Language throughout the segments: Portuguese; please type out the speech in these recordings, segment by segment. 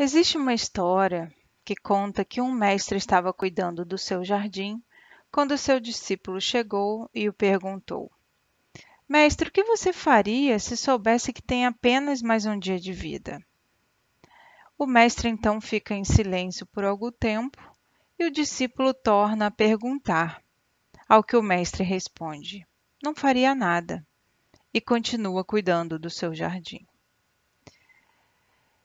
Existe uma história que conta que um mestre estava cuidando do seu jardim quando seu discípulo chegou e o perguntou: Mestre, o que você faria se soubesse que tem apenas mais um dia de vida? O mestre então fica em silêncio por algum tempo e o discípulo torna a perguntar, ao que o mestre responde: Não faria nada, e continua cuidando do seu jardim.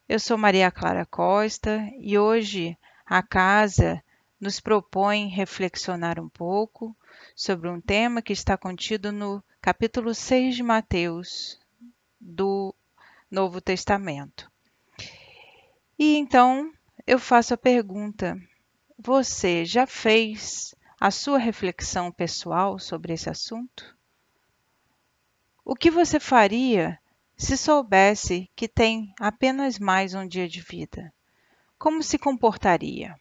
Eu sou Maria Clara Costa e hoje a casa nos propõe reflexionar um pouco sobre um tema que está contido no capítulo 6 de Mateus, do Novo Testamento. E então eu faço a pergunta: você já fez a sua reflexão pessoal sobre esse assunto? O que você faria se soubesse que tem apenas mais um dia de vida? Como se comportaria?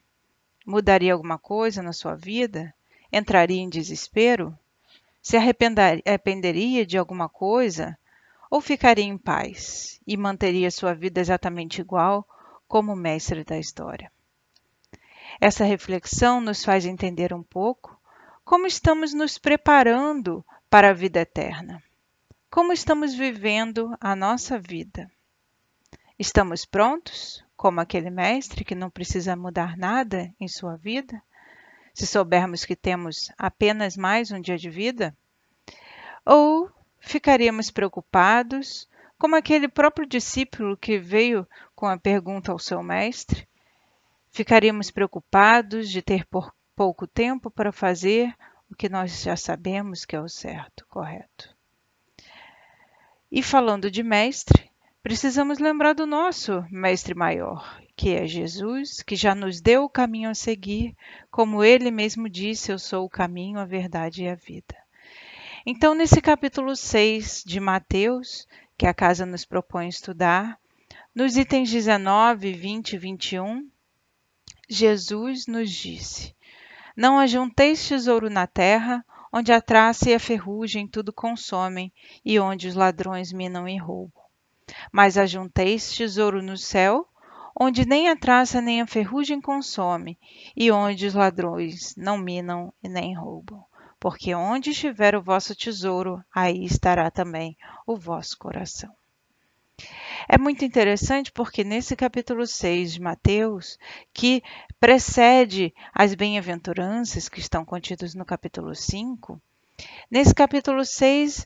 Mudaria alguma coisa na sua vida? Entraria em desespero? Se arrependeria de alguma coisa? Ou ficaria em paz e manteria sua vida exatamente igual como o mestre da história? Essa reflexão nos faz entender um pouco como estamos nos preparando para a vida eterna. Como estamos vivendo a nossa vida? Estamos prontos, como aquele mestre que não precisa mudar nada em sua vida? Se soubermos que temos apenas mais um dia de vida? Ou ficaríamos preocupados, como aquele próprio discípulo que veio com a pergunta ao seu mestre? Ficaríamos preocupados de ter pouco tempo para fazer o que nós já sabemos que é o certo, correto. E falando de mestre, precisamos lembrar do nosso mestre maior, que é Jesus, que já nos deu o caminho a seguir, como ele mesmo disse: Eu sou o caminho, a verdade e a vida. Então, nesse capítulo 6 de Mateus, que a casa nos propõe estudar, nos itens 19, 20 e 21, Jesus nos disse: Não ajunteis tesouro na terra, onde a traça e a ferrugem tudo consomem, e onde os ladrões minam e roubam. Mas ajunteis tesouro no céu, onde nem a traça nem a ferrugem consome, e onde os ladrões não minam e nem roubam. Porque onde estiver o vosso tesouro, aí estará também o vosso coração. É muito interessante porque nesse capítulo 6 de Mateus, que precede as bem-aventuranças que estão contidas no capítulo 5, nesse capítulo 6,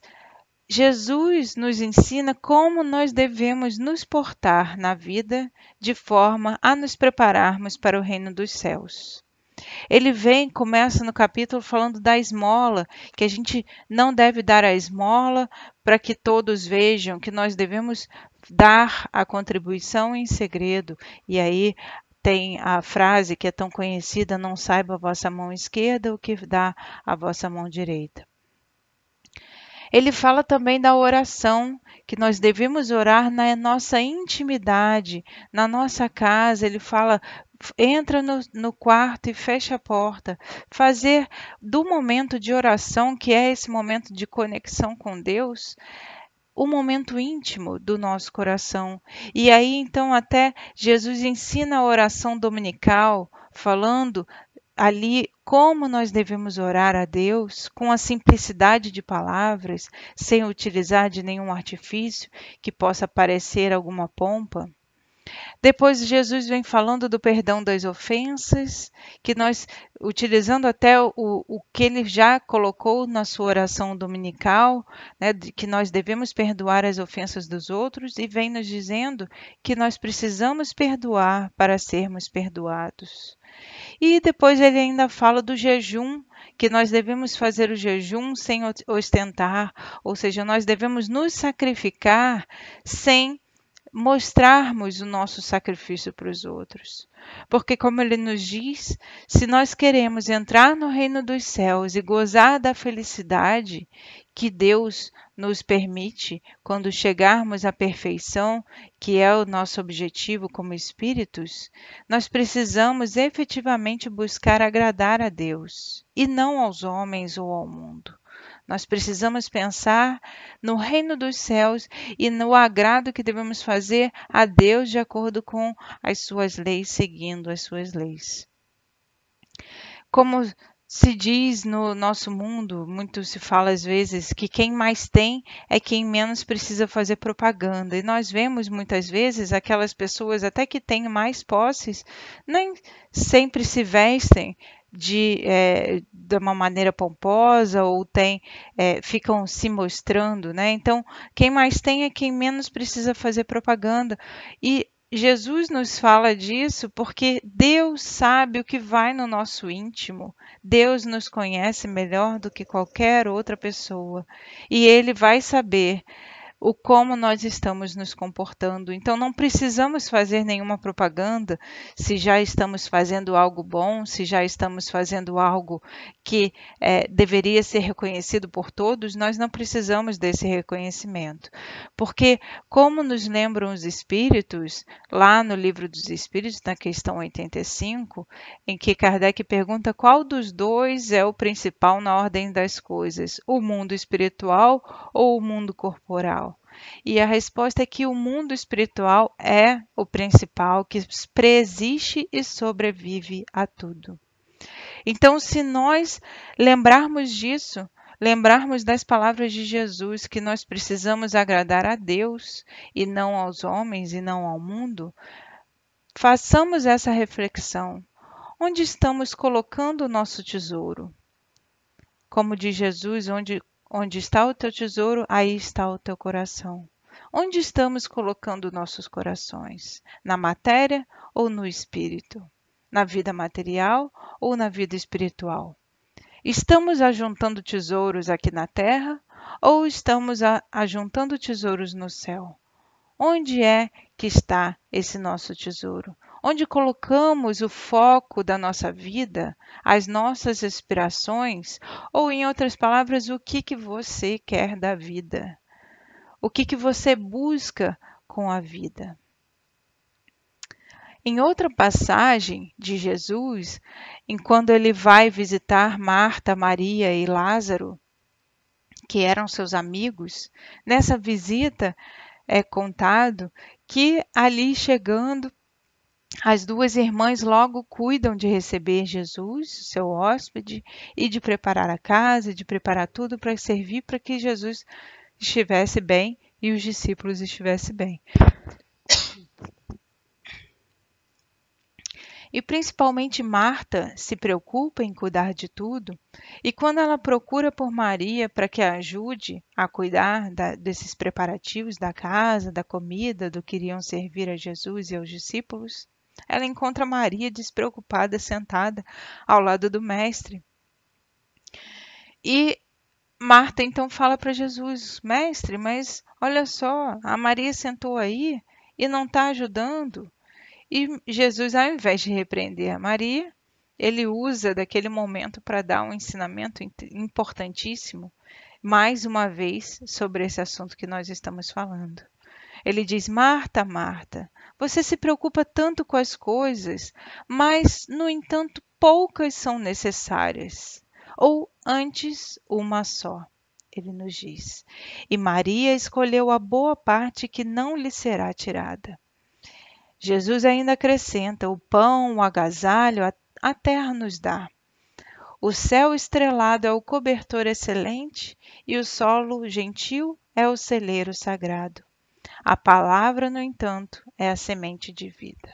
Jesus nos ensina como nós devemos nos portar na vida de forma a nos prepararmos para o reino dos céus. Ele começa no capítulo falando da esmola, que a gente não deve dar a esmola para que todos vejam, que nós devemos dar a contribuição em segredo. E aí tem a frase que é tão conhecida: não saiba a vossa mão esquerda o que dá a vossa mão direita. Ele fala também da oração, que nós devemos orar na nossa intimidade, na nossa casa. Ele fala: entra no quarto e fecha a porta. Fazer do momento de oração, que é esse momento de conexão com Deus, o momento íntimo do nosso coração. E aí, então, até Jesus ensina a oração dominical, falando ali como nós devemos orar a Deus com a simplicidade de palavras, sem utilizar de nenhum artifício que possa parecer alguma pompa. Depois Jesus vem falando do perdão das ofensas, que nós, utilizando até o que ele já colocou na sua oração dominical, né, que nós devemos perdoar as ofensas dos outros, e vem nos dizendo que nós precisamos perdoar para sermos perdoados. E depois ele ainda fala do jejum, que nós devemos fazer o jejum sem ostentar, ou seja, nós devemos nos sacrificar sem mostrarmos o nosso sacrifício para os outros. Porque, como ele nos diz, se nós queremos entrar no reino dos céus e gozar da felicidade que Deus nos permite quando chegarmos à perfeição, que é o nosso objetivo como espíritos, nós precisamos efetivamente buscar agradar a Deus e não aos homens ou ao mundo. Nós precisamos pensar no reino dos céus e no agrado que devemos fazer a Deus de acordo com as suas leis, seguindo as suas leis. Como se diz no nosso mundo, muito se fala às vezes que quem mais tem é quem menos precisa fazer propaganda. E nós vemos muitas vezes aquelas pessoas até que têm mais posses, nem sempre se vestem de uma maneira pomposa ou ficam se mostrando, né? Então, quem mais tem é quem menos precisa fazer propaganda. E Jesus nos fala disso porque Deus sabe o que vai no nosso íntimo. Deus nos conhece melhor do que qualquer outra pessoa. E Ele vai saber o como nós estamos nos comportando. Então não precisamos fazer nenhuma propaganda se já estamos fazendo algo bom, se já estamos fazendo algo que deveria ser reconhecido por todos, nós não precisamos desse reconhecimento. Porque, como nos lembram os Espíritos, lá no Livro dos Espíritos, na questão 85, em que Kardec pergunta qual dos dois é o principal na ordem das coisas, o mundo espiritual ou o mundo corporal? E a resposta é que o mundo espiritual é o principal, que preexiste e sobrevive a tudo. Então, se nós lembrarmos disso, lembrarmos das palavras de Jesus, que nós precisamos agradar a Deus e não aos homens e não ao mundo, façamos essa reflexão. Onde estamos colocando o nosso tesouro? Como diz Jesus, onde está o teu tesouro, aí está o teu coração. Onde estamos colocando nossos corações? Na matéria ou no espírito? Na vida material ou na vida espiritual? Estamos ajuntando tesouros aqui na terra ou estamos ajuntando tesouros no céu? Onde é que está esse nosso tesouro? Onde colocamos o foco da nossa vida, as nossas aspirações, ou em outras palavras, o que você quer da vida? O que você busca com a vida? Em outra passagem de Jesus, quando ele vai visitar Marta, Maria e Lázaro, que eram seus amigos, nessa visita é contado que ali chegando, as duas irmãs logo cuidam de receber Jesus, seu hóspede, e de preparar a casa, de preparar tudo para servir para que Jesus estivesse bem e os discípulos estivessem bem. E principalmente Marta se preocupa em cuidar de tudo, e quando ela procura por Maria para que a ajude a cuidar desses preparativos da casa, da comida, do que iriam servir a Jesus e aos discípulos, ela encontra Maria despreocupada, sentada ao lado do mestre. E Marta então fala para Jesus: Mestre, mas olha só, a Maria sentou aí e não está ajudando. E Jesus, ao invés de repreender a Maria, ele usa daquele momento para dar um ensinamento importantíssimo, mais uma vez, sobre esse assunto que nós estamos falando. Ele diz: Marta, Marta, você se preocupa tanto com as coisas, mas, no entanto, poucas são necessárias. Ou antes, uma só. Ele nos diz. E Maria escolheu a boa parte que não lhe será tirada. Jesus ainda acrescenta: o pão, o agasalho, a terra nos dá. O céu estrelado é o cobertor excelente e o solo gentil é o celeiro sagrado. A palavra, no entanto, é a semente de vida.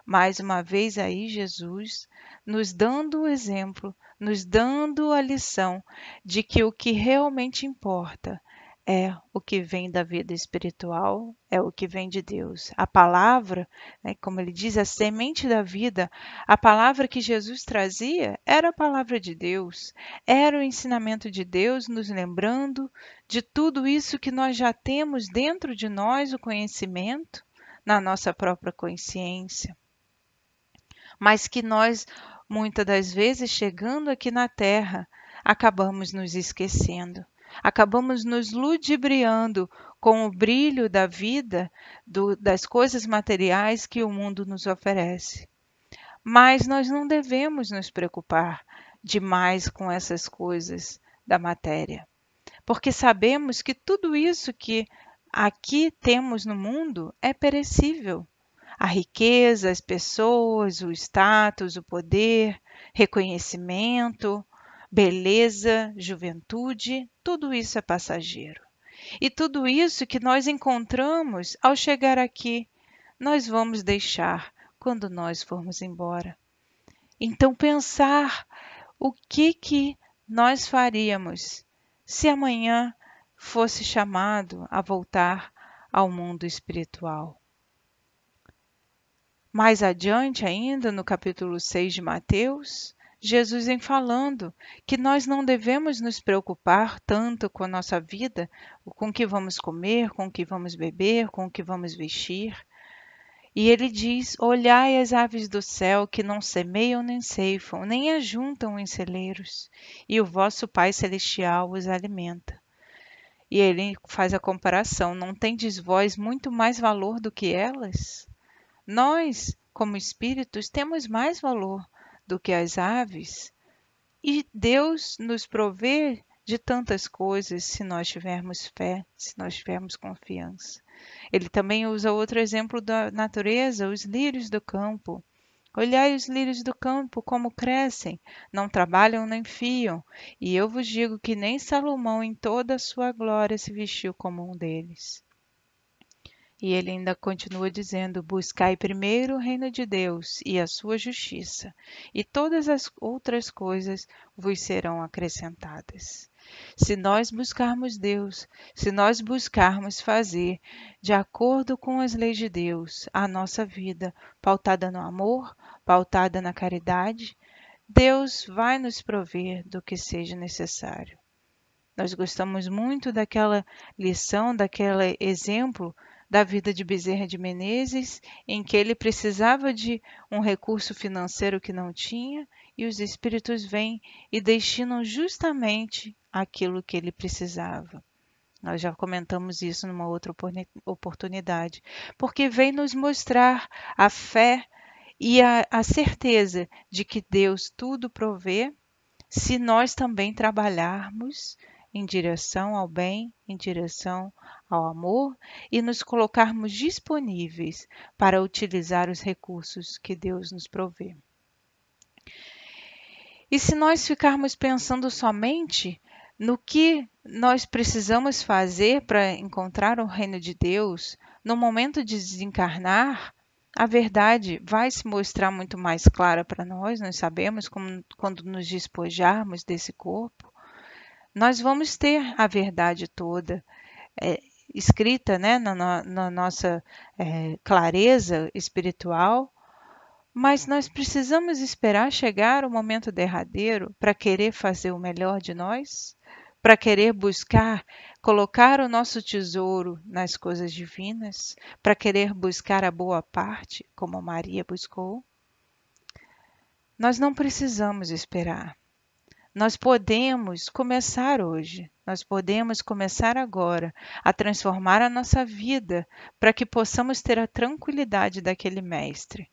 Mais uma vez aí Jesus nos dando o exemplo, nos dando a lição de que o que realmente importa é o que vem da vida espiritual, é o que vem de Deus. A palavra, né, como ele diz, a semente da vida, a palavra que Jesus trazia era a palavra de Deus, era o ensinamento de Deus, nos lembrando de tudo isso que nós já temos dentro de nós, o conhecimento, na nossa própria consciência, mas que nós, muitas das vezes, chegando aqui na Terra, acabamos nos esquecendo. Acabamos nos ludibriando com o brilho da vida, das coisas materiais que o mundo nos oferece. Mas nós não devemos nos preocupar demais com essas coisas da matéria. porque sabemos que tudo isso que aqui temos no mundo é perecível. A riqueza, as pessoas, o status, o poder, reconhecimento, beleza, juventude, tudo isso é passageiro. E tudo isso que nós encontramos ao chegar aqui, nós vamos deixar quando nós formos embora. Então, pensar o que nós faríamos se amanhã fosse chamado a voltar ao mundo espiritual. Mais adiante ainda, no capítulo 6 de Mateus, Jesus vem falando que nós não devemos nos preocupar tanto com a nossa vida, com o que vamos comer, com o que vamos beber, com o que vamos vestir. E ele diz: olhai as aves do céu, que não semeiam nem ceifam, nem ajuntam em celeiros, e o vosso Pai Celestial os alimenta. E ele faz a comparação: não tendes vós muito mais valor do que elas? Nós, como espíritos, temos mais valor do que as aves, e Deus nos provê de tantas coisas se nós tivermos fé, se nós tivermos confiança. Ele também usa outro exemplo da natureza, os lírios do campo. Olhai os lírios do campo como crescem, não trabalham nem fiam, e eu vos digo que nem Salomão em toda a sua glória se vestiu como um deles. E ele ainda continua dizendo: buscai primeiro o reino de Deus e a sua justiça, e todas as outras coisas vos serão acrescentadas. Se nós buscarmos Deus, se nós buscarmos fazer de acordo com as leis de Deus a nossa vida pautada no amor, pautada na caridade, Deus vai nos prover do que seja necessário. Nós gostamos muito daquela lição, daquele exemplo da vida de Bezerra de Menezes, em que ele precisava de um recurso financeiro que não tinha, e os espíritos vêm e destinam justamente aquilo que ele precisava. Nós já comentamos isso numa outra oportunidade, porque vem nos mostrar a fé e a certeza de que Deus tudo provê, se nós também trabalharmos em direção ao bem, em direção ao amor e nos colocarmos disponíveis para utilizar os recursos que Deus nos provê. E se nós ficarmos pensando somente no que nós precisamos fazer para encontrar o reino de Deus, no momento de desencarnar, a verdade vai se mostrar muito mais clara para nós. Nós sabemos como, quando nos despojarmos desse corpo, nós vamos ter a verdade toda escrita, né, na nossa clareza espiritual, mas nós precisamos esperar chegar o momento derradeiro para querer fazer o melhor de nós, para querer buscar colocar o nosso tesouro nas coisas divinas, para querer buscar a boa parte, como Maria buscou. Nós não precisamos esperar. Nós podemos começar hoje, nós podemos começar agora a transformar a nossa vida para que possamos ter a tranquilidade daquele mestre,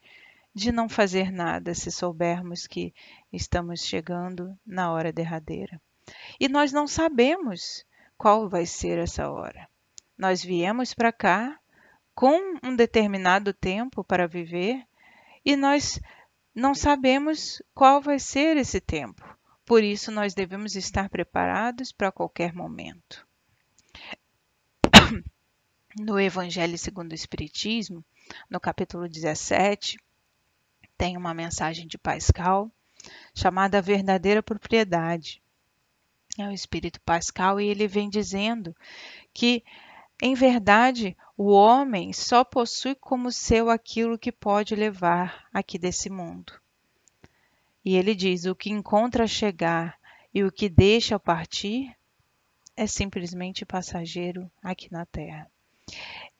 de não fazer nada se soubermos que estamos chegando na hora derradeira. E nós não sabemos qual vai ser essa hora. Nós viemos para cá com um determinado tempo para viver e nós não sabemos qual vai ser esse tempo. Por isso, nós devemos estar preparados para qualquer momento. No Evangelho segundo o Espiritismo, no capítulo 17, tem uma mensagem de Pascal chamada Verdadeira Propriedade. É o Espírito Pascal e ele vem dizendo que, em verdade, o homem só possui como seu aquilo que pode levar aqui desse mundo. E ele diz: o que encontra a chegar e o que deixa ao partir é simplesmente passageiro aqui na Terra.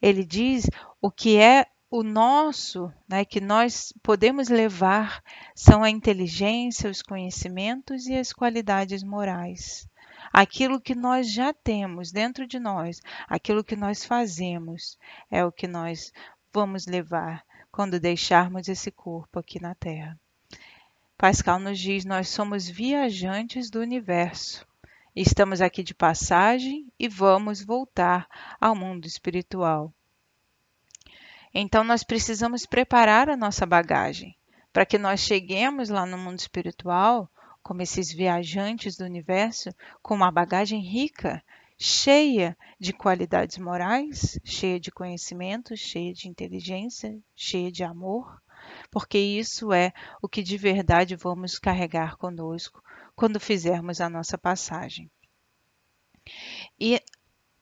Ele diz o que é o nosso, né, que nós podemos levar, são a inteligência, os conhecimentos e as qualidades morais. Aquilo que nós já temos dentro de nós, aquilo que nós fazemos, é o que nós vamos levar quando deixarmos esse corpo aqui na Terra. Pascal nos diz: nós somos viajantes do universo Estamos aqui de passagem e vamos voltar ao mundo espiritual. Então, nós precisamos preparar a nossa bagagem para que nós cheguemos lá no mundo espiritual, como esses viajantes do universo, com uma bagagem rica, cheia de qualidades morais, cheia de conhecimento, cheia de inteligência, cheia de amor, porque isso é o que de verdade vamos carregar conosco quando fizermos a nossa passagem. E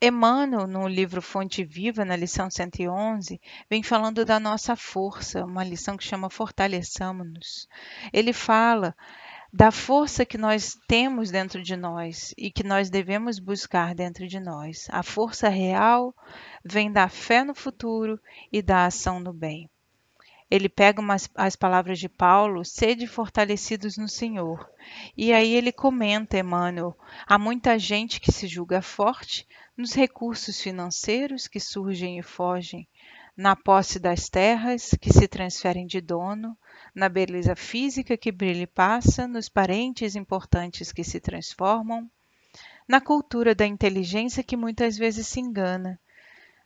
Emmanuel, no livro Fonte Viva, na lição 111, vem falando da nossa força, uma lição que chama Fortaleçamo-nos. Ele fala da força que nós temos dentro de nós e que nós devemos buscar dentro de nós. A força real vem da fé no futuro e da ação no bem. Ele pega as palavras de Paulo, sede fortalecidos no Senhor. E aí ele comenta, Emmanuel, há muita gente que se julga forte nos recursos financeiros que surgem e fogem, na posse das terras que se transferem de dono, na beleza física que brilha e passa, nos parentes importantes que se transformam, na cultura da inteligência que muitas vezes se engana,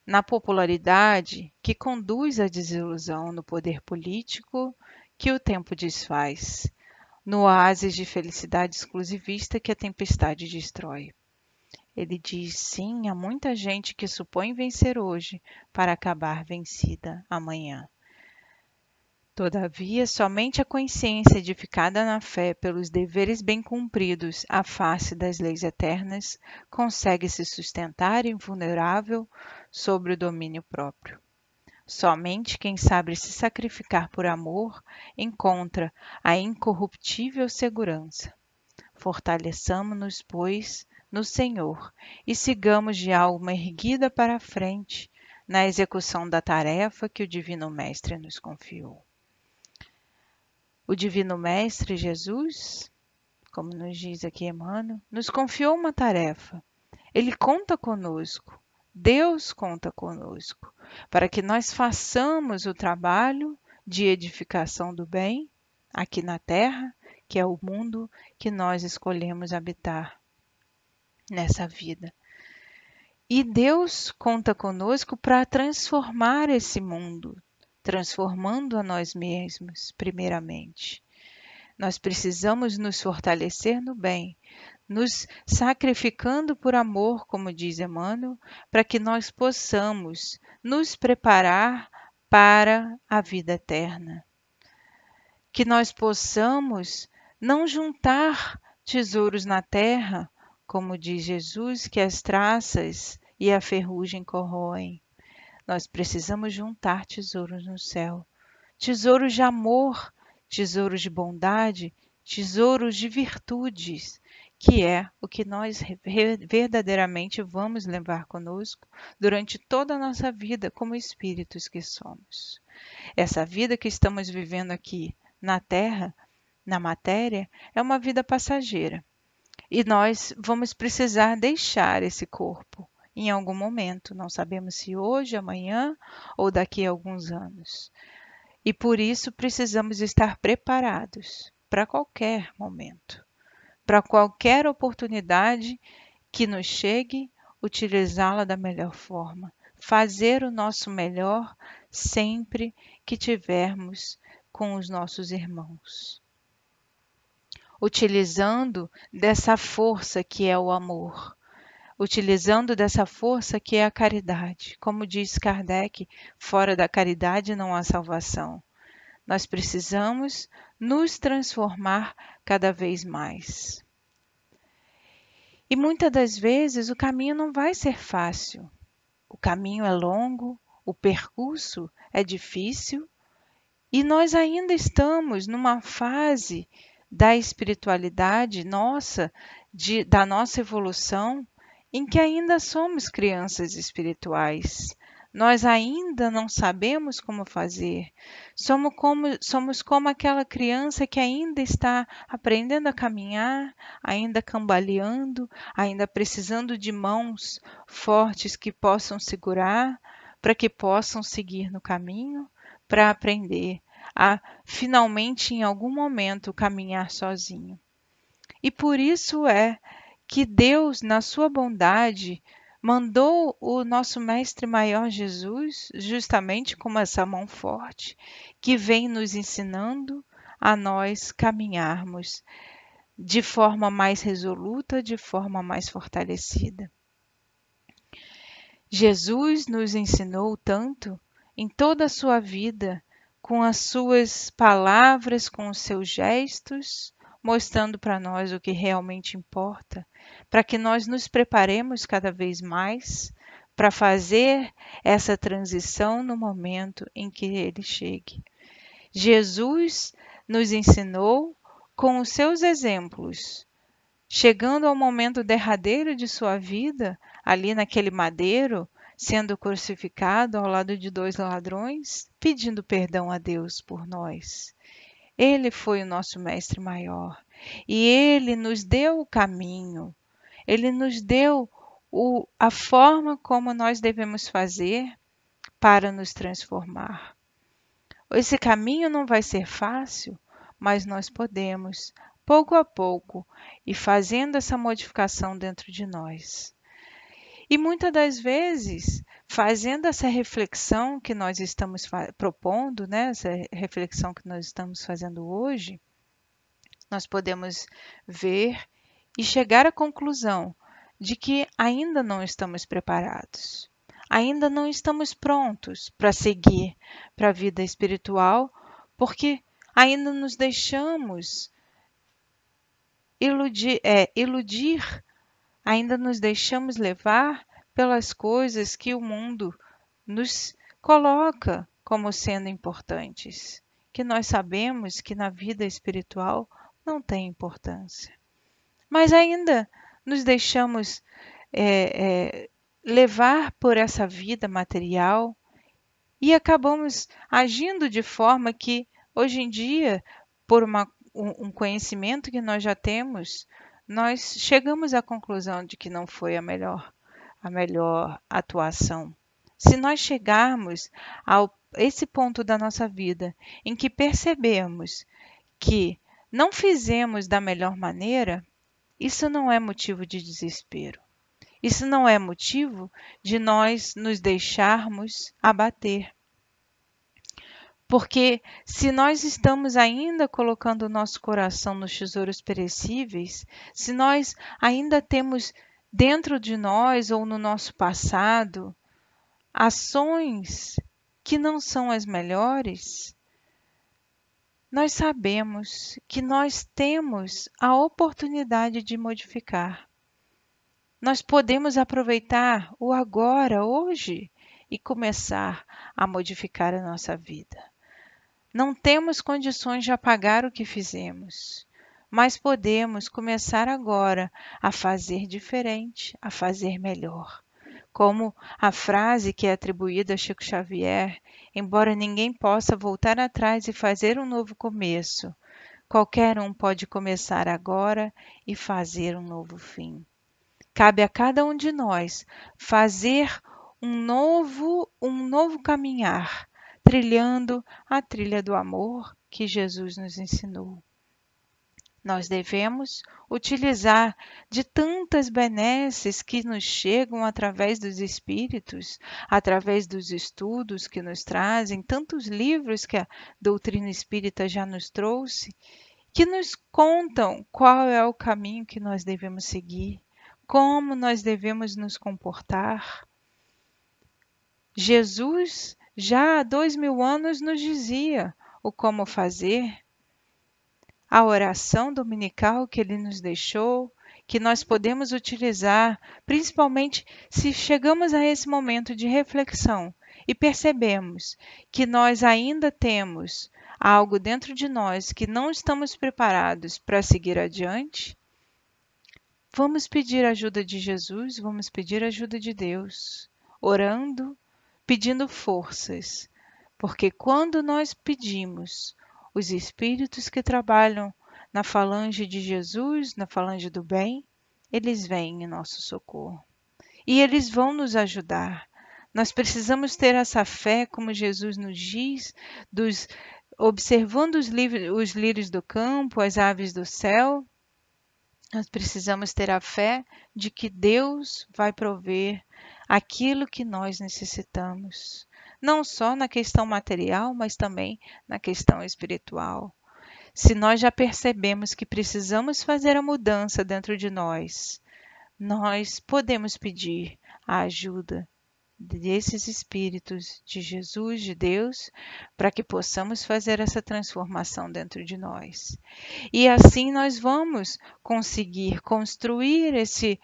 na popularidade que conduz à desilusão, no poder político que o tempo desfaz, no oásis de felicidade exclusivista que a tempestade destrói. Ele diz sim a muita gente que supõe vencer hoje para acabar vencida amanhã. Todavia, somente a consciência edificada na fé pelos deveres bem cumpridos à face das leis eternas consegue se sustentar invulnerável sobre o domínio próprio. Somente quem sabe se sacrificar por amor encontra a incorruptível segurança. Fortaleçamo-nos, pois, no Senhor e sigamos de alma erguida para a frente na execução da tarefa que o Divino Mestre nos confiou. O Divino Mestre Jesus, como nos diz aqui Emmanuel, nos confiou uma tarefa. Ele conta conosco, Deus conta conosco, para que nós façamos o trabalho de edificação do bem aqui na Terra, que é o mundo que nós escolhemos habitar nessa vida. E Deus conta conosco para transformar esse mundo, transformando a nós mesmos, primeiramente. Nós precisamos nos fortalecer no bem, nos sacrificando por amor, como diz Emmanuel, para que nós possamos nos preparar para a vida eterna. Que nós possamos não juntar tesouros na terra, como diz Jesus, que as traças e a ferrugem corroem. Nós precisamos juntar tesouros no céu, tesouros de amor, tesouros de bondade, tesouros de virtudes, que é o que nós verdadeiramente vamos levar conosco durante toda a nossa vida como espíritos que somos. Essa vida que estamos vivendo aqui na Terra, na matéria, é uma vida passageira. E nós vamos precisar deixar esse corpo em algum momento. Não sabemos se hoje, amanhã ou daqui a alguns anos. E por isso precisamos estar preparados para qualquer momento, para qualquer oportunidade que nos chegue, utilizá-la da melhor forma, fazer o nosso melhor sempre que tivermos com os nossos irmãos, utilizando dessa força que é o amor, utilizando dessa força que é a caridade. Como diz Kardec, fora da caridade não há salvação. Nós precisamos nos transformar cada vez mais. E muitas das vezes o caminho não vai ser fácil. O caminho é longo, o percurso é difícil e nós ainda estamos numa fase da espiritualidade nossa, da nossa evolução, em que ainda somos crianças espirituais. Nós ainda não sabemos como fazer. Somos como aquela criança que ainda está aprendendo a caminhar, ainda cambaleando, ainda precisando de mãos fortes que possam segurar, para que possam seguir no caminho, para aprender a finalmente, em algum momento, caminhar sozinho. E por isso é que Deus, na sua bondade, mandou o nosso Mestre Maior Jesus justamente como essa mão forte que vem nos ensinando a nós caminharmos de forma mais resoluta, de forma mais fortalecida. Jesus nos ensinou tanto em toda a sua vida, com as suas palavras, com os seus gestos, mostrando para nós o que realmente importa, para que nós nos preparemos cada vez mais para fazer essa transição no momento em que ele chegue. Jesus nos ensinou com os seus exemplos, chegando ao momento derradeiro de sua vida, ali naquele madeiro, sendo crucificado ao lado de 2 ladrões, pedindo perdão a Deus por nós. Ele foi o nosso mestre maior e ele nos deu o caminho, ele nos deu a forma como nós devemos fazer para nos transformar. Esse caminho não vai ser fácil, mas nós podemos, pouco a pouco, ir fazendo essa modificação dentro de nós. E muitas das vezes, fazendo essa reflexão que nós estamos propondo, né, essa reflexão que nós estamos fazendo hoje, nós podemos ver e chegar à conclusão de que ainda não estamos preparados. Ainda não estamos prontos para seguir para a vida espiritual, porque ainda nos deixamos iludir, ainda nos deixamos levar pelas coisas que o mundo nos coloca como sendo importantes, que nós sabemos que na vida espiritual não tem importância. Mas ainda nos deixamos levar por essa vida material e acabamos agindo de forma que, hoje em dia, por um conhecimento que nós já temos, nós chegamos à conclusão de que não foi a melhor atuação. Se nós chegarmos a esse ponto da nossa vida em que percebemos que não fizemos da melhor maneira, isso não é motivo de desespero. Isso não é motivo de nós nos deixarmos abater. Porque se nós estamos ainda colocando o nosso coração nos tesouros perecíveis, se nós ainda temos dentro de nós ou no nosso passado ações que não são as melhores, nós sabemos que nós temos a oportunidade de modificar. Nós podemos aproveitar o agora, hoje, e começar a modificar a nossa vida. Não temos condições de apagar o que fizemos, mas podemos começar agora a fazer diferente, a fazer melhor. Como a frase que é atribuída a Chico Xavier, embora ninguém possa voltar atrás e fazer um novo começo, qualquer um pode começar agora e fazer um novo fim. Cabe a cada um de nós fazer um novo caminhar, trilhando a trilha do amor que Jesus nos ensinou. Nós devemos utilizar de tantas benesses que nos chegam através dos espíritos, através dos estudos que nos trazem, tantos livros que a doutrina espírita já nos trouxe, que nos contam qual é o caminho que nós devemos seguir, como nós devemos nos comportar. Jesus, já há 2000 anos, nos dizia o como fazer. A oração dominical que ele nos deixou, que nós podemos utilizar, principalmente se chegamos a esse momento de reflexão e percebemos que nós ainda temos algo dentro de nós que não estamos preparados para seguir adiante. Vamos pedir a ajuda de Jesus, vamos pedir a ajuda de Deus, orando, pedindo forças, porque quando nós pedimos, os espíritos que trabalham na falange de Jesus, na falange do bem, eles vêm em nosso socorro. E eles vão nos ajudar. Nós precisamos ter essa fé, como Jesus nos diz, observando os lírios do campo, as aves do céu, Nós precisamos ter a fé de que Deus vai prover aquilo que nós necessitamos, não só na questão material, mas também na questão espiritual. Se nós já percebemos que precisamos fazer a mudança dentro de nós podemos pedir a ajuda desses espíritos de Jesus, de Deus, para que possamos fazer essa transformação dentro de nós. E assim nós vamos conseguir construir esse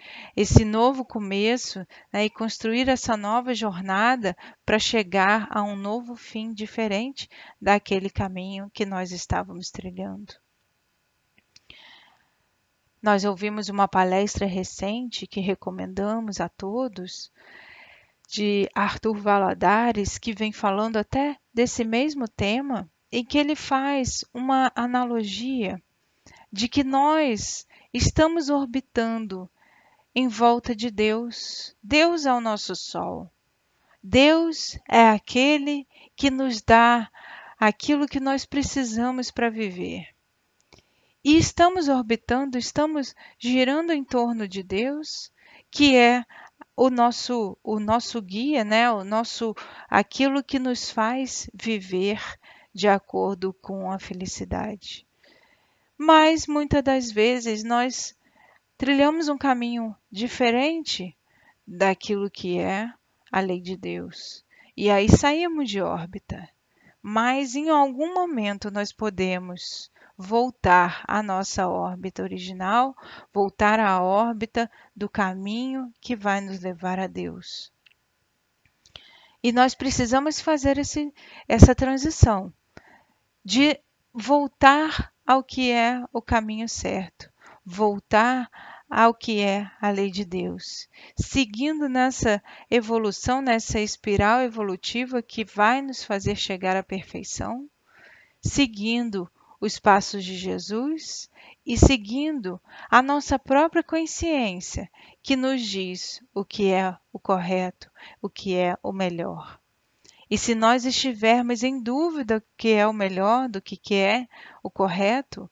novo começo, né, e construir essa nova jornada para chegar a um novo fim diferente daquele caminho que nós estávamos trilhando. Nós ouvimos uma palestra recente que recomendamos a todos, de Arthur Valladares, que vem falando até desse mesmo tema, em que ele faz uma analogia de que nós estamos orbitando em volta de Deus. Deus é o nosso sol. Deus é aquele que nos dá aquilo que nós precisamos para viver. E estamos orbitando, estamos girando em torno de Deus, que é o nosso guia, né? Aquilo que nos faz viver de acordo com a felicidade. Mas muitas das vezes nós trilhamos um caminho diferente daquilo que é a lei de Deus. E aí saímos de órbita. Mas em algum momento nós podemos voltar à nossa órbita original, voltar à órbita do caminho que vai nos levar a Deus. E nós precisamos fazer essa transição de voltar ao que é o caminho certo, voltar ao que é a lei de Deus, seguindo nessa evolução, nessa espiral evolutiva que vai nos fazer chegar à perfeição, seguindo os passos de Jesus e seguindo a nossa própria consciência, que nos diz o que é o correto, o que é o melhor. E se nós estivermos em dúvida do que é o melhor, do que é o correto,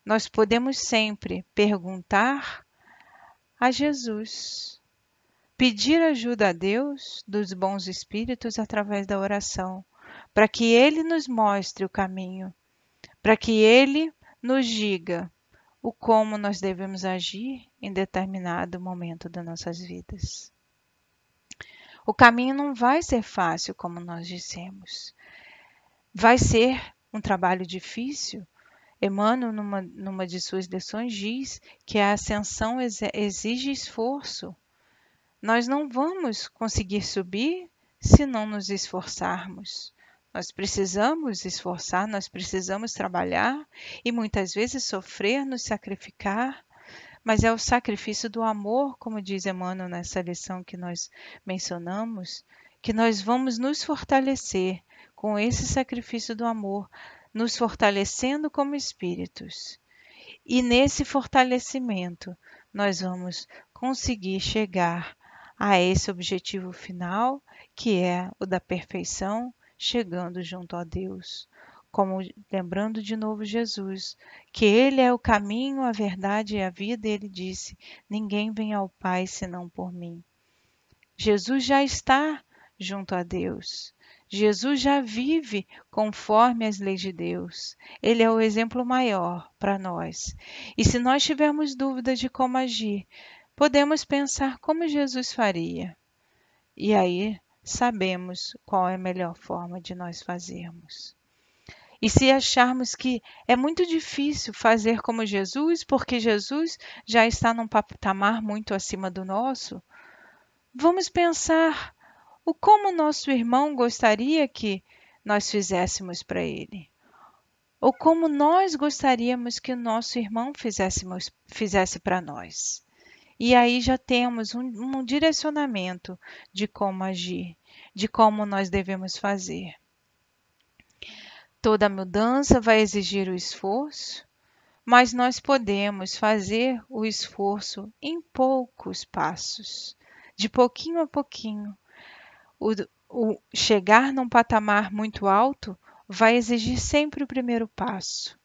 nós podemos sempre perguntar a Jesus, pedir ajuda a Deus, dos bons espíritos, através da oração, para que Ele nos mostre o caminho, para que Ele nos diga o como nós devemos agir em determinado momento das nossas vidas. O caminho não vai ser fácil, como nós dissemos. Vai ser um trabalho difícil. Emmanuel, numa de suas lições, diz que a ascensão exige esforço. Nós não vamos conseguir subir se não nos esforçarmos. Nós precisamos esforçar, nós precisamos trabalhar e muitas vezes sofrer, nos sacrificar, mas é o sacrifício do amor, como diz Emmanuel nessa lição que nós mencionamos, que nós vamos nos fortalecer com esse sacrifício do amor, nos fortalecendo como espíritos. E nesse fortalecimento, nós vamos conseguir chegar a esse objetivo final, que é o da perfeição, chegando junto a Deus. Como lembrando de novo Jesus, que Ele é o caminho, a verdade e a vida, e Ele disse: ninguém vem ao Pai senão por mim. Jesus já está junto a Deus. Jesus já vive conforme as leis de Deus. Ele é o exemplo maior para nós. E se nós tivermos dúvida de como agir, podemos pensar como Jesus faria. E aí sabemos qual é a melhor forma de nós fazermos. E se acharmos que é muito difícil fazer como Jesus, porque Jesus já está num patamar muito acima do nosso, vamos pensar o como nosso irmão gostaria que nós fizéssemos para ele. Ou como nós gostaríamos que o nosso irmão fizesse para nós. E aí já temos um direcionamento de como agir, de como nós devemos fazer. Toda mudança vai exigir o esforço, mas nós podemos fazer o esforço em poucos passos, de pouquinho a pouquinho. O chegar num patamar muito alto vai exigir sempre o primeiro passo.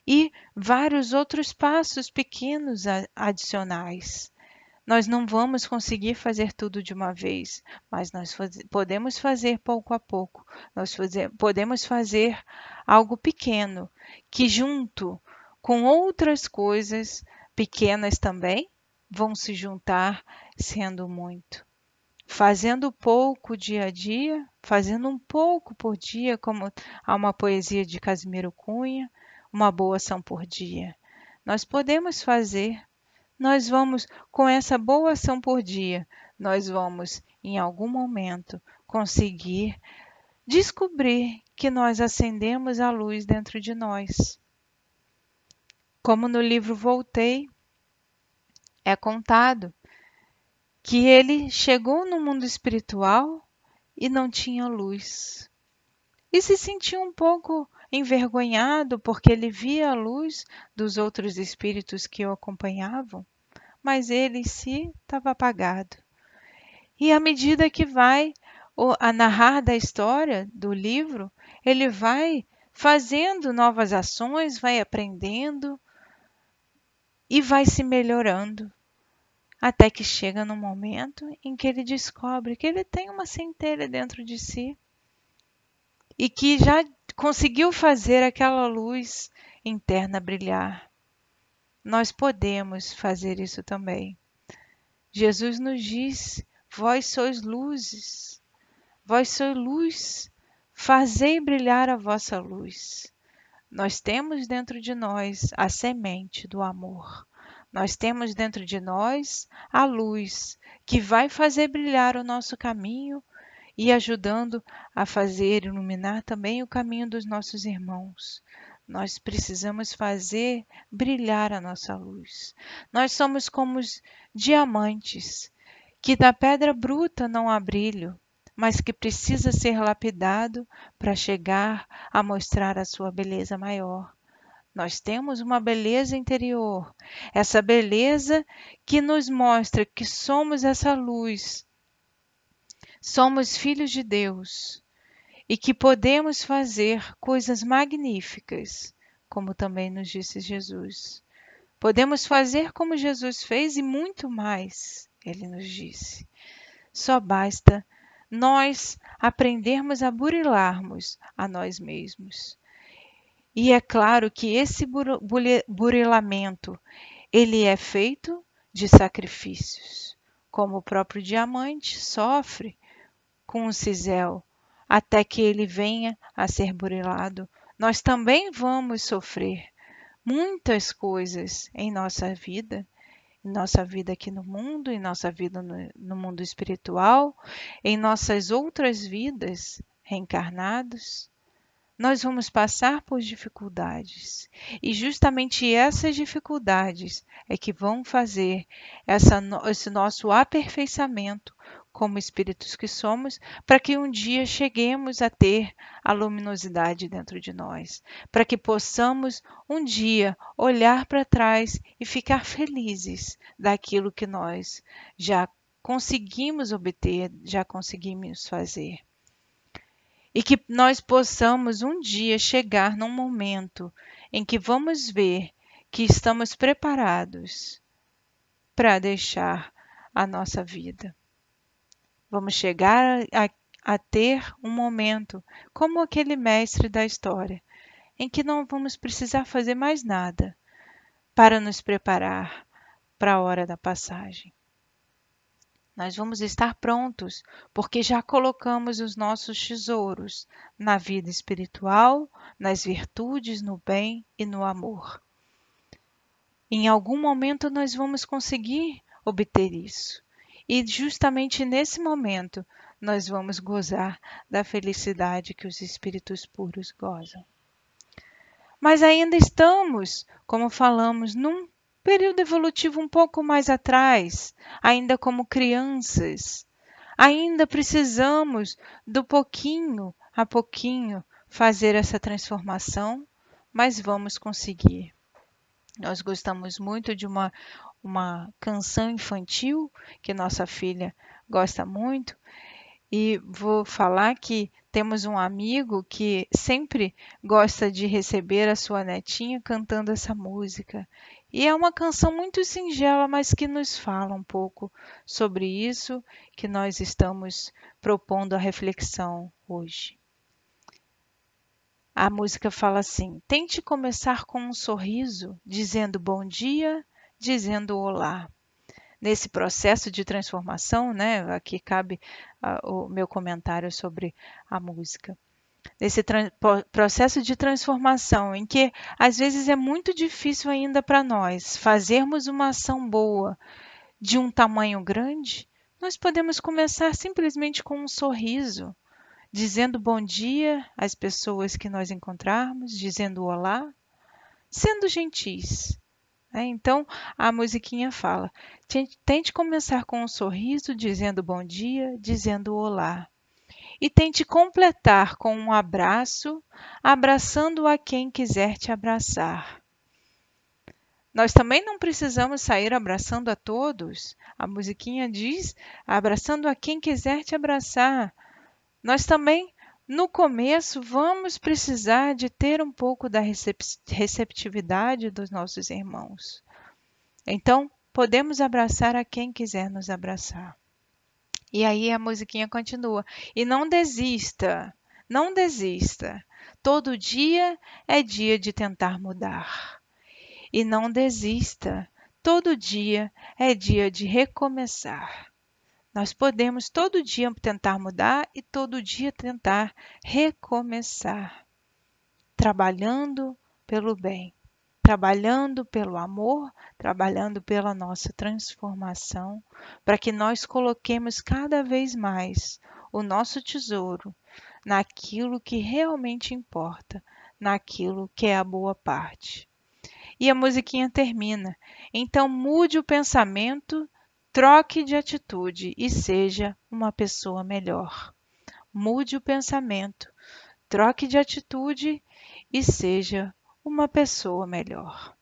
e vários outros passos pequenos adicionais. Nós não vamos conseguir fazer tudo de uma vez, mas nós podemos fazer pouco a pouco. Podemos fazer algo pequeno, que junto com outras coisas pequenas também vão se juntar sendo muito. Fazendo pouco dia a dia, fazendo um pouco por dia, como há uma poesia de Casimiro Cunha, uma boa ação por dia. Nós podemos fazer. Nós vamos, com essa boa ação por dia, nós vamos, em algum momento, conseguir descobrir que nós acendemos a luz dentro de nós. Como no livro Voltei, é contado que ele chegou no mundo espiritual e não tinha luz. E se sentia um pouco envergonhado porque ele via a luz dos outros espíritos que o acompanhavam, mas ele em si estava apagado. E à medida que vai a narrar da história do livro, ele vai fazendo novas ações, vai aprendendo e vai se melhorando, até que chega no momento em que ele descobre que ele tem uma centelha dentro de si e que já conseguiu fazer aquela luz interna brilhar. Nós podemos fazer isso também. Jesus nos diz: vós sois luzes, vós sois luz, fazei brilhar a vossa luz. Nós temos dentro de nós a semente do amor. Nós temos dentro de nós a luz que vai fazer brilhar o nosso caminho e ajudando a fazer iluminar também o caminho dos nossos irmãos. Nós precisamos fazer brilhar a nossa luz. Nós somos como os diamantes, que da pedra bruta não há brilho, mas que precisa ser lapidado para chegar a mostrar a sua beleza maior. Nós temos uma beleza interior, essa beleza que nos mostra que somos essa luz, somos filhos de Deus e que podemos fazer coisas magníficas, como também nos disse Jesus. Podemos fazer como Jesus fez e muito mais, ele nos disse. Só basta nós aprendermos a burilarmos a nós mesmos. E é claro que esse burilamento, ele é feito de sacrifícios, como o próprio diamante sofre com o cisel, até que ele venha a ser burilado. Nós também vamos sofrer muitas coisas em nossa vida aqui no mundo, em nossa vida no mundo espiritual, em nossas outras vidas reencarnados. Nós vamos passar por dificuldades e justamente essas dificuldades é que vão fazer esse nosso aperfeiçoamento como espíritos que somos, para que um dia cheguemos a ter a luminosidade dentro de nós, para que possamos um dia olhar para trás e ficar felizes daquilo que nós já conseguimos obter, já conseguimos fazer. E que nós possamos um dia chegar num momento em que vamos ver que estamos preparados para deixar a nossa vida. Vamos chegar a ter um momento como aquele mestre da história, em que não vamos precisar fazer mais nada para nos preparar para a hora da passagem. Nós vamos estar prontos, porque já colocamos os nossos tesouros na vida espiritual, nas virtudes, no bem e no amor. Em algum momento nós vamos conseguir obter isso. E justamente nesse momento nós vamos gozar da felicidade que os espíritos puros gozam. Mas ainda estamos, como falamos, num período evolutivo um pouco mais atrás, ainda como crianças. Ainda precisamos do pouquinho a pouquinho fazer essa transformação, mas vamos conseguir. Nós gostamos muito de uma canção infantil que nossa filha gosta muito E vou falar que temos um amigo que sempre gosta de receber a sua netinha cantando essa música. E é uma canção muito singela, mas que nos fala um pouco sobre isso que nós estamos propondo a reflexão hoje. A música fala assim: tente começar com um sorriso, dizendo bom dia, dizendo olá. Nesse processo de transformação, né? Aqui cabe o meu comentário sobre a música. Nesse processo de transformação, em que às vezes é muito difícil ainda para nós fazermos uma ação boa de um tamanho grande, nós podemos começar simplesmente com um sorriso, dizendo bom dia às pessoas que nós encontrarmos, dizendo olá, sendo gentis. Então, a musiquinha fala: tente começar com um sorriso, dizendo bom dia, dizendo olá. E tente completar com um abraço, abraçando a quem quiser te abraçar. Nós também não precisamos sair abraçando a todos. A musiquinha diz: abraçando a quem quiser te abraçar. Nós também, no começo, vamos precisar de ter um pouco da receptividade dos nossos irmãos. Então, podemos abraçar a quem quiser nos abraçar. E aí a musiquinha continua. E não desista, não desista. Todo dia é dia de tentar mudar. E não desista. Todo dia é dia de recomeçar. Nós podemos todo dia tentar mudar e todo dia tentar recomeçar, trabalhando pelo bem, trabalhando pelo amor, trabalhando pela nossa transformação, para que nós coloquemos cada vez mais o nosso tesouro naquilo que realmente importa, naquilo que é a boa parte. E a musiquinha termina. Então mude o pensamento, troque de atitude e seja uma pessoa melhor. Mude o pensamento, troque de atitude e seja uma pessoa melhor.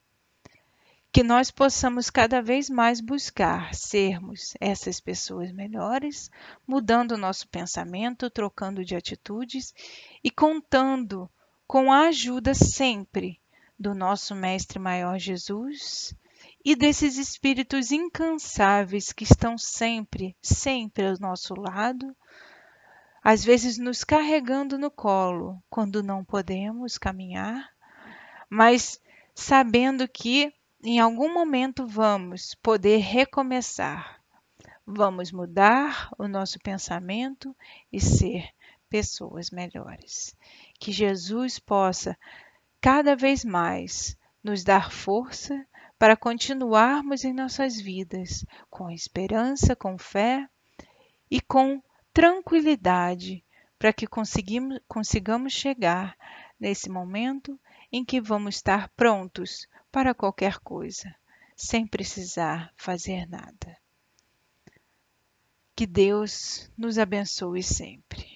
Que nós possamos cada vez mais buscar sermos essas pessoas melhores, mudando o nosso pensamento, trocando de atitudes e contando com a ajuda sempre do nosso Mestre Maior Jesus e desses espíritos incansáveis que estão sempre, sempre ao nosso lado, às vezes nos carregando no colo quando não podemos caminhar, mas sabendo que em algum momento vamos poder recomeçar, vamos mudar o nosso pensamento e ser pessoas melhores. Que Jesus possa cada vez mais nos dar força para continuarmos em nossas vidas com esperança, com fé e com tranquilidade, para que consigamos chegar nesse momento em que vamos estar prontos para qualquer coisa, sem precisar fazer nada. Que Deus nos abençoe sempre.